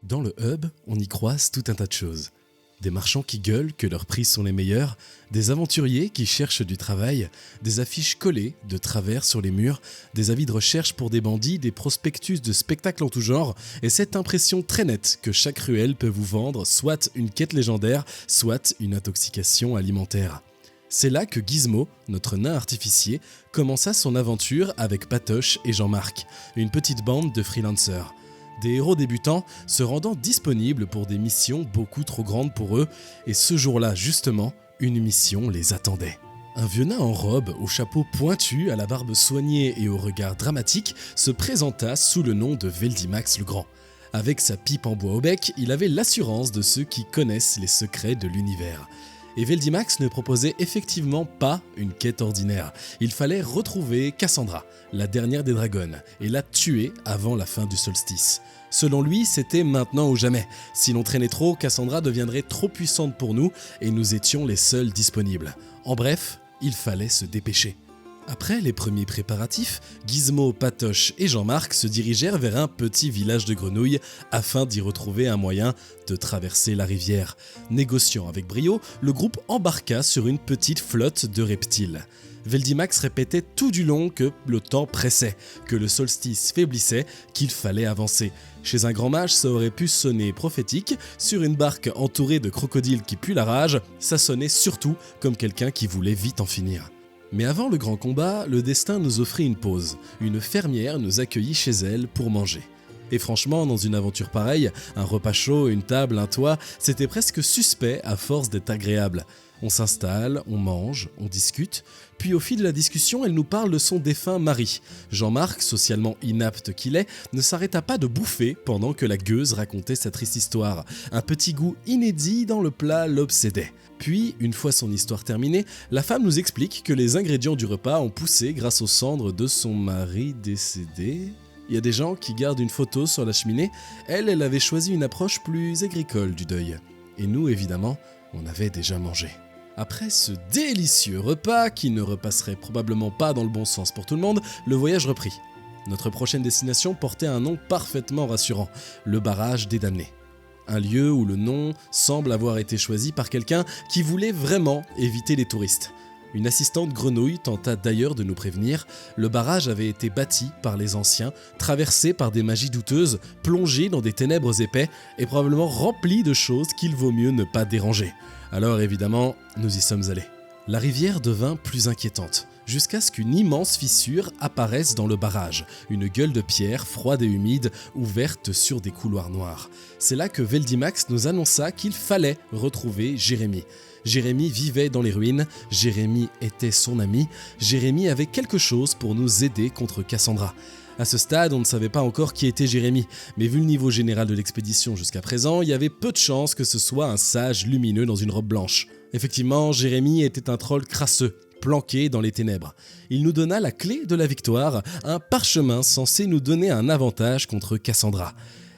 Dans le hub, on y croise tout un tas de choses. Des marchands qui gueulent que leurs prix sont les meilleurs, des aventuriers qui cherchent du travail, des affiches collées de travers sur les murs, des avis de recherche pour des bandits, des prospectus de spectacles en tout genre, et cette impression très nette que chaque ruelle peut vous vendre soit une quête légendaire, soit une intoxication alimentaire. C'est là que Gizmo, notre nain artificier, commença son aventure avec Patoche et Jean-Marc, une petite bande de freelancers. Des héros débutants se rendant disponibles pour des missions beaucoup trop grandes pour eux, et ce jour-là, justement, une mission les attendait. Un vieux nain en robe, au chapeau pointu, à la barbe soignée et au regard dramatique, se présenta sous le nom de Veldimax le Grand. Avec sa pipe en bois au bec, il avait l'assurance de ceux qui connaissent les secrets de l'univers. Et Veldimax ne proposait effectivement pas une quête ordinaire. Il fallait retrouver Cassandra, la dernière des dragonnes, et la tuer avant la fin du solstice. Selon lui, c'était maintenant ou jamais. Si l'on traînait trop, Cassandra deviendrait trop puissante pour nous et nous étions les seuls disponibles. En bref, il fallait se dépêcher. Après les premiers préparatifs, Gizmo, Patoche et Jean-Marc se dirigèrent vers un petit village de grenouilles afin d'y retrouver un moyen de traverser la rivière. Négociant avec brio, le groupe embarqua sur une petite flotte de reptiles. Veldimax répétait tout du long que le temps pressait, que le solstice faiblissait, qu'il fallait avancer. Chez un grand mage, ça aurait pu sonner prophétique. Sur une barque entourée de crocodiles qui puent la rage, ça sonnait surtout comme quelqu'un qui voulait vite en finir. Mais avant le grand combat, le destin nous offrit une pause. Une fermière nous accueillit chez elle pour manger. Et franchement, dans une aventure pareille, un repas chaud, une table, un toit, c'était presque suspect à force d'être agréable. On s'installe, on mange, on discute, puis au fil de la discussion, elle nous parle de son défunt mari. Jean-Marc, socialement inapte qu'il est, ne s'arrêta pas de bouffer pendant que la gueuse racontait sa triste histoire. Un petit goût inédit dans le plat l'obsédait. Puis, une fois son histoire terminée, la femme nous explique que les ingrédients du repas ont poussé grâce aux cendres de son mari décédé. Il y a des gens qui gardent une photo sur la cheminée. Elle avait choisi une approche plus agricole du deuil. Et nous, évidemment, on avait déjà mangé. Après ce délicieux repas, qui ne repasserait probablement pas dans le bon sens pour tout le monde, le voyage reprit. Notre prochaine destination portait un nom parfaitement rassurant, le barrage des damnés. Un lieu où le nom semble avoir été choisi par quelqu'un qui voulait vraiment éviter les touristes. Une assistante grenouille tenta d'ailleurs de nous prévenir, le barrage avait été bâti par les anciens, traversé par des magies douteuses, plongé dans des ténèbres épais et probablement rempli de choses qu'il vaut mieux ne pas déranger. Alors évidemment, nous y sommes allés. La rivière devint plus inquiétante, jusqu'à ce qu'une immense fissure apparaisse dans le barrage, une gueule de pierre froide et humide, ouverte sur des couloirs noirs. C'est là que Veldimax nous annonça qu'il fallait retrouver Jérémy. Jérémy vivait dans les ruines, Jérémy était son ami, Jérémy avait quelque chose pour nous aider contre Cassandra. À ce stade, on ne savait pas encore qui était Jérémy, mais vu le niveau général de l'expédition jusqu'à présent, il y avait peu de chances que ce soit un sage lumineux dans une robe blanche. Effectivement, Jérémy était un troll crasseux, planqué dans les ténèbres. Il nous donna la clé de la victoire, un parchemin censé nous donner un avantage contre Cassandra.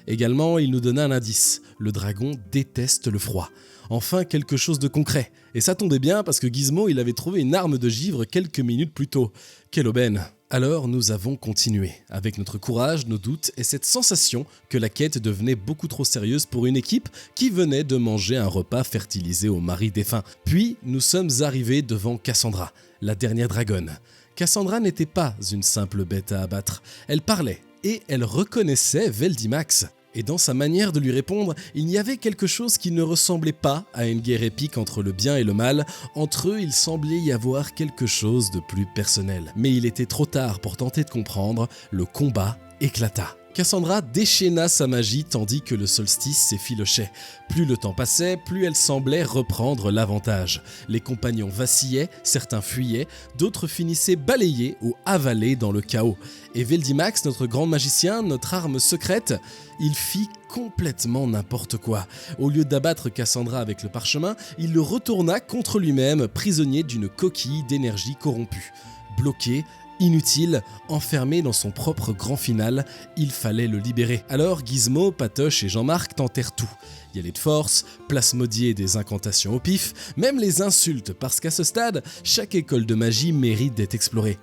Également, il nous donna un indice, le dragon déteste le froid. Enfin, quelque chose de concret. Et ça tombait bien parce que Gizmo, il avait trouvé une arme de givre quelques minutes plus tôt. Quelle aubaine! Alors nous avons continué, avec notre courage, nos doutes et cette sensation que la quête devenait beaucoup trop sérieuse pour une équipe qui venait de manger un repas fertilisé au mari défunt. Puis nous sommes arrivés devant Cassandra, la dernière dragonne. Cassandra n'était pas une simple bête à abattre, elle parlait et elle reconnaissait Veldimax. Et dans sa manière de lui répondre, il y avait quelque chose qui ne ressemblait pas à une guerre épique entre le bien et le mal. Entre eux, il semblait y avoir quelque chose de plus personnel. Mais il était trop tard pour tenter de comprendre, le combat éclata. Cassandra déchaîna sa magie tandis que le solstice s'effilochait. Plus le temps passait, plus elle semblait reprendre l'avantage. Les compagnons vacillaient, certains fuyaient, d'autres finissaient balayés ou avalés dans le chaos. Et Veldimax, notre grand magicien, notre arme secrète, il fit complètement n'importe quoi. Au lieu d'abattre Cassandra avec le parchemin, il le retourna contre lui-même, prisonnier d'une coquille d'énergie corrompue. Bloqué, inutile, enfermé dans son propre grand final, il fallait le libérer. Alors Gizmo, Patoche et Jean-Marc tentèrent tout. Y aller de force, plasmodier des incantations au pif, même les insultes, parce qu'à ce stade, chaque école de magie mérite d'être explorée.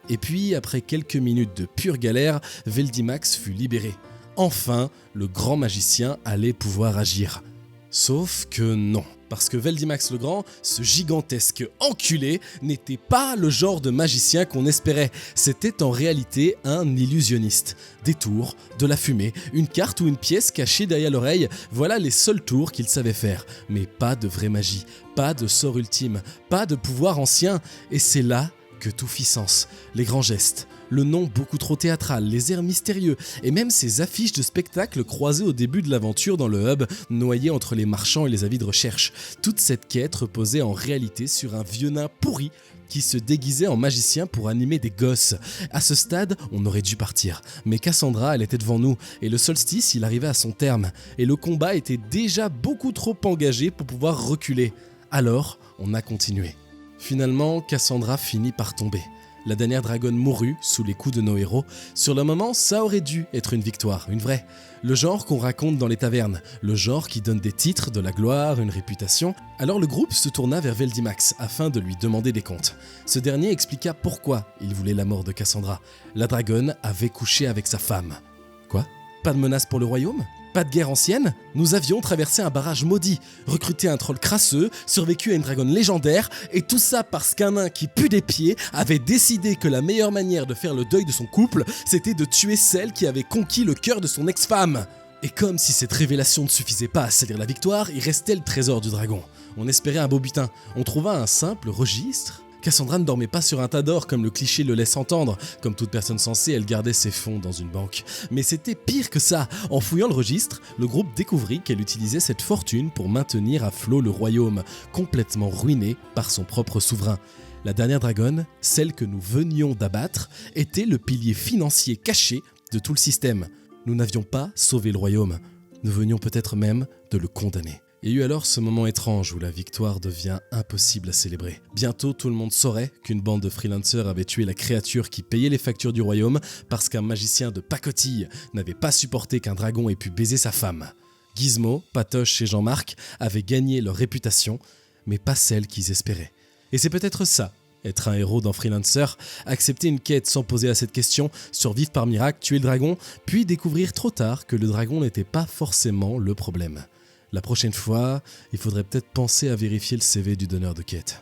Et puis, après quelques minutes de pure galère, Veldimax fut libéré. Enfin, le grand magicien allait pouvoir agir. Sauf que non. Parce que Veldimax le Grand, ce gigantesque enculé, n'était pas le genre de magicien qu'on espérait. C'était en réalité un illusionniste. Des tours, de la fumée, une carte ou une pièce cachée derrière l'oreille, voilà les seuls tours qu'il savait faire. Mais pas de vraie magie, pas de sort ultime, pas de pouvoir ancien. Et c'est là que tout fit sens. Les grands gestes, le nom beaucoup trop théâtral, les airs mystérieux et même ces affiches de spectacle croisées au début de l'aventure dans le hub, noyées entre les marchands et les avis de recherche. Toute cette quête reposait en réalité sur un vieux nain pourri qui se déguisait en magicien pour animer des gosses. À ce stade, on aurait dû partir. Mais Cassandra, elle était devant nous, et le solstice, il arrivait à son terme. Et le combat était déjà beaucoup trop engagé pour pouvoir reculer. Alors, on a continué. Finalement, Cassandra finit par tomber. La dernière dragonne mourut sous les coups de nos héros. Sur le moment, ça aurait dû être une victoire, une vraie. Le genre qu'on raconte dans les tavernes, le genre qui donne des titres, de la gloire, une réputation. Alors le groupe se tourna vers Veldimax afin de lui demander des comptes. Ce dernier expliqua pourquoi il voulait la mort de Cassandra. La dragonne avait couché avec sa femme. Quoi ? Pas de menace pour le royaume ? Pas de guerre ancienne ? Nous avions traversé un barrage maudit, recruté un troll crasseux, survécu à une dragonne légendaire, et tout ça parce qu'un nain qui pue des pieds avait décidé que la meilleure manière de faire le deuil de son couple, c'était de tuer celle qui avait conquis le cœur de son ex-femme. Et comme si cette révélation ne suffisait pas à sceller la victoire, il restait le trésor du dragon. On espérait un beau butin. On trouva un simple registre. Cassandra ne dormait pas sur un tas d'or comme le cliché le laisse entendre. Comme toute personne sensée, elle gardait ses fonds dans une banque. Mais c'était pire que ça. En fouillant le registre, le groupe découvrit qu'elle utilisait cette fortune pour maintenir à flot le royaume, complètement ruiné par son propre souverain. La dernière dragonne, celle que nous venions d'abattre, était le pilier financier caché de tout le système. Nous n'avions pas sauvé le royaume. Nous venions peut-être même de le condamner. Il y a eu alors ce moment étrange où la victoire devient impossible à célébrer. Bientôt, tout le monde saurait qu'une bande de freelancers avait tué la créature qui payait les factures du royaume parce qu'un magicien de pacotille n'avait pas supporté qu'un dragon ait pu baiser sa femme. Gizmo, Patoche et Jean-Marc avaient gagné leur réputation, mais pas celle qu'ils espéraient. Et c'est peut-être ça, être un héros dans Freelancer, accepter une quête sans poser à cette question, survivre par miracle, tuer le dragon, puis découvrir trop tard que le dragon n'était pas forcément le problème. La prochaine fois, il faudrait peut-être penser à vérifier le CV du donneur de quête.